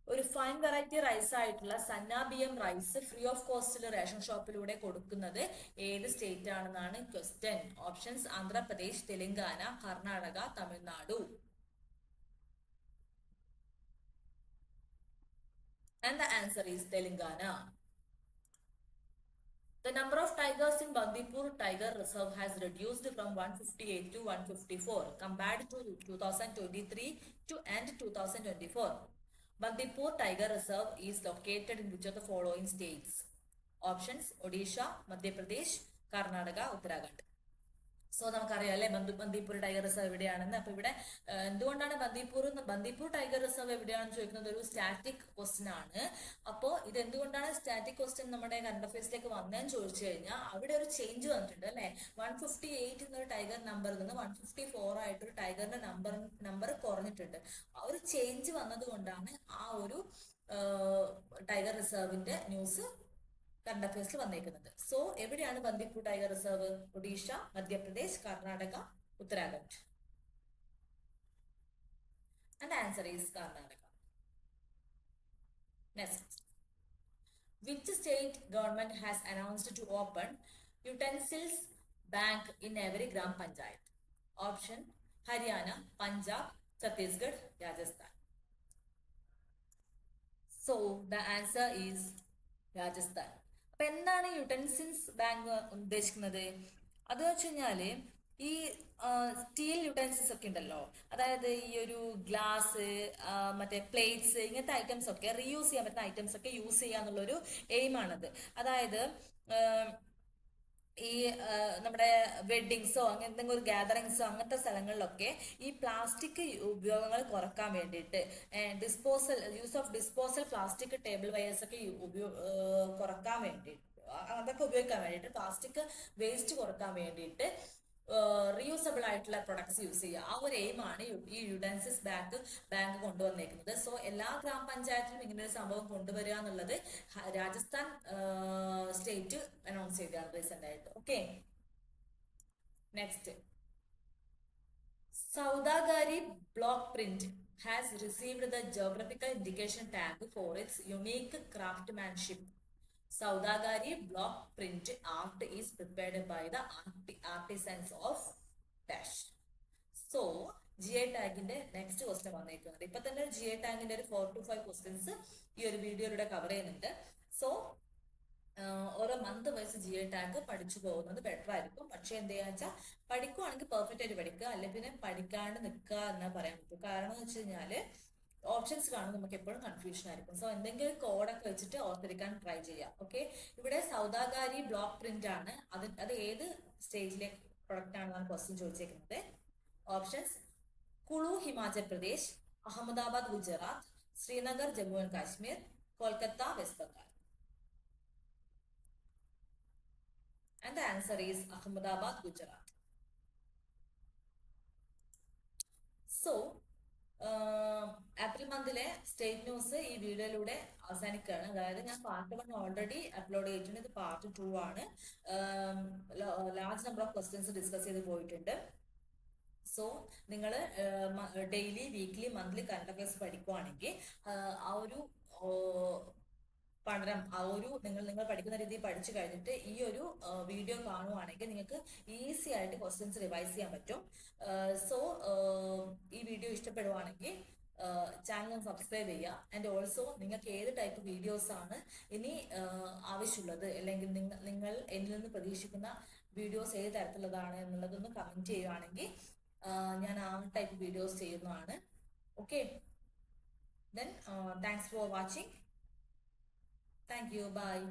ഒരു ഫൈൻ വെറൈറ്റി റൈസ് ആയിട്ടുള്ള സന്നാബിയം റൈസ് ഫ്രീ ഓഫ് കോസ്റ്റിൽ റേഷൻ ഷോപ്പിലൂടെ കൊടുക്കുന്നത് ഏത് സ്റ്റേറ്റ് ആണെന്നാണ് question. Options Andhra Pradesh, Telangana, Karnataka, Tamil Nadu. And the answer is Telangana. The number of tigers in Bandipur Tiger Reserve has reduced from 158 to 154 compared to 2023 to and 2024. Bandipur Tiger Reserve is located in which of the following states? Options: Odisha, Madhya Pradesh, Karnataka, Uttarakhand. So നമുക്കറിയാം അല്ലെ ബന്ദിപ്പൂർ ടൈഗർ റിസർവ് എവിടെയാണെന്ന്. അപ്പൊ ഇവിടെ എന്തുകൊണ്ടാണ് ബന്ദിപ്പൂർ ടൈഗർ റിസർവ് എവിടെയാണെന്ന് ചോദിക്കുന്നത് ഒരു സ്റ്റാറ്റിക് ക്വസ്റ്റ്യൻ ആണ്. അപ്പോൾ ഇത് എന്തുകൊണ്ടാണ് സ്റ്റാറ്റിക് ക്വസ്റ്റ്യൻ നമ്മുടെ കറണ്ട് അഫയേഴ്സിലേക്ക് വന്നതെന്ന് ചോദിച്ചു കഴിഞ്ഞാൽ അവിടെ ഒരു ചേഞ്ച് വന്നിട്ടുണ്ട് അല്ലെ. 158 എന്നൊരു ടൈഗർ നമ്പറിൽ നിന്ന് 154 ആയിട്ടൊരു ടൈഗറിന്റെ നമ്പർ കുറഞ്ഞിട്ടുണ്ട്. ആ ഒരു ചേഞ്ച് വന്നത് കൊണ്ടാണ് ആ ഒരു ടൈഗർ റിസർവിന്റെ ന്യൂസ് കറണ്ട് അഫയേഴ്സിൽ വന്നേക്കുന്നത്. സോ എവിടെയാണ് Bandipur tiger reserve? Odisha, Madhya Pradesh, Karnataka, Uttarakhand. And answer is Karnataka. Next, which state government has announced to open utensils bank in every gram panchayat? Option: Haryana, Punjab, Chhattisgarh, Rajasthan. So the answer is Rajasthan. അപ്പൊ എന്താണ് യുടെൻസിൽസ് ബാങ്ക് ഉദ്ദേശിക്കുന്നത്? അത് വെച്ച് കഴിഞ്ഞാല് ഈ സ്റ്റീൽ യുടെൻസിൽസ് ഒക്കെ ഉണ്ടല്ലോ, അതായത് ഈ ഒരു ഗ്ലാസ്, മറ്റേ പ്ലേറ്റ്സ്, ഇങ്ങനത്തെ ഐറ്റംസ് ഒക്കെ റീയൂസ് ചെയ്യാൻ പറ്റുന്ന ഐറ്റംസ് ഒക്കെ യൂസ് ചെയ്യാന്നുള്ളൊരു എയിമാണത്. അതായത് ഈ നമ്മുടെ വെഡിങ്സോ അങ്ങനെ എന്തെങ്കിലും ഒരു ഗ്യാതറിങ്സോ അങ്ങനത്തെ സ്ഥലങ്ങളിലൊക്കെ ഈ പ്ലാസ്റ്റിക് ഉപയോഗങ്ങൾ കുറക്കാൻ വേണ്ടിയിട്ട് use of disposal plastic table wires ഒക്കെ കുറക്കാൻ വേണ്ടിയിട്ട്, അതൊക്കെ ഉപയോഗിക്കാൻ വേണ്ടിയിട്ട്, പ്ലാസ്റ്റിക് വേസ്റ്റ് കുറക്കാൻ വേണ്ടിയിട്ട് റീയൂസബിൾ ആയിട്ടുള്ള പ്രൊഡക്ട്സ് യൂസ് ചെയ്യുക. ആ ഒരു എയിമാണ് ഈ യുടെൻസിൽസ് ബാങ്ക് കൊണ്ടുവന്നേക്കുന്നത്. സോ എല്ലാ ഗ്രാമപഞ്ചായത്തിലും ഇങ്ങനെ ഒരു സംഭവം കൊണ്ടുവരിക എന്നുള്ളത് രാജസ്ഥാൻ സ്റ്റേറ്റ് അനൗൺസ് ചെയ്തതാണ് റീസെന്റ് ആയിട്ട്. Okay, next, Saudagari block print has received the geographical indication tag for its unique craftsmanship. Saudagari block print art is prepared by the artisans of dash. So GI ടാഗിന്റെ നെക്സ്റ്റ് ക്വസ്റ്റ്യൻ വന്നേക്കുന്നത്. ഇപ്പൊ തന്നെ GI ടാഗിന്റെ ഒരു 4 to 5 ക്വസ്റ്റ്യൻസ് ഈ ഒരു വീഡിയോയിലൂടെ കവർ ചെയ്യുന്നുണ്ട്. സോ ഓരോ മന്ത് വൈസ് GI ടാഗ് പഠിച്ചു പോകുന്നത് ബെറ്റർ ആയിരിക്കും. പക്ഷെ എന്ത് ചെയ്യാന്ന് വെച്ചാൽ പഠിക്കുവാണെങ്കിൽ പെർഫെക്റ്റ് ആയിട്ട് പഠിക്കുക, അല്ലെങ്കിൽ പിന്നെ പഠിക്കാണ്ട് നിൽക്കുക എന്നാ പറയാൻ പറ്റും. കാരണം എന്ന് വെച്ച് കഴിഞ്ഞാല് ഓപ്ഷൻസ് കാണുമ്പോൾ നമുക്ക് എപ്പോഴും കൺഫ്യൂഷൻ ആയിരിക്കും. സോ എന്തെങ്കിലും കോഡൊക്കെ വെച്ചിട്ട് ഓർത്തിരിക്കാൻ ട്രൈ ചെയ്യാം. ഓക്കെ, ഇവിടെ സൗദാഗാരി ബ്ലോക്ക് പ്രിന്റ് ആണ്. അത് ഏത് സ്റ്റേജിലെ പ്രൊഡക്റ്റ് ആണെന്നാണ് ക്വസ്റ്റ്യൻ ചോദിച്ചേക്കുന്നത്. Options: Kullu Himachal Pradesh, Ahmedabad Gujarat, Srinagar Jammu and Kashmir, Kolkata west Bengal. And the answer is Ahmedabad Gujarat. So April മന്തിലെ സ്റ്റേറ്റ് ന്യൂസ് ഈ വീഡിയോയിലൂടെ അവസാനിക്കുകയാണ്. അതായത് ഞാൻ പാർട്ട് 1 ഓൾറെഡി അപ്ലോഡ് ചെയ്തിട്ടുണ്ട്, ഇത് പാർട്ട് 2 ആണ്. Large number of questions discuss ചെയ്ത് പോയിട്ടുണ്ട്. സോ നിങ്ങൾ daily, weekly, monthly current affairs പഠിക്കുവാണെങ്കിൽ ആ ഒരു പഠനം, നിങ്ങൾ പഠിക്കുന്ന രീതിയിൽ പഠിച്ചു കഴിഞ്ഞിട്ട് ഈ ഒരു വീഡിയോ കാണുവാണെങ്കിൽ നിങ്ങൾക്ക് ഈസി ആയിട്ട് ക്വസ്റ്റ്യൻസ് റിവൈസ് ചെയ്യാൻ പറ്റും. സോ ഈ വീഡിയോ ഇഷ്ടപ്പെടുവാണെങ്കിൽ ചാനൽ സബ്സ്ക്രൈബ് ചെയ്യുക. ആൻഡ് ഓൾസോ നിങ്ങൾക്ക് ഏത് ടൈപ്പ് വീഡിയോസ് ആണ് ഇനി ആവശ്യമുള്ളത്, അല്ലെങ്കിൽ നിങ്ങൾ എന്നിൽ നിന്ന് പ്രതീക്ഷിക്കുന്ന വീഡിയോസ് ഏത് തരത്തിലുള്ളതാണ് എന്നുള്ളതൊന്ന് കമന്റ് ചെയ്യുകയാണെങ്കിൽ ഞാൻ ആ ടൈപ്പ് വീഡിയോസ് ചെയ്യുന്നതാണ്. Okay, then thanks for watching. Thank you. Bye.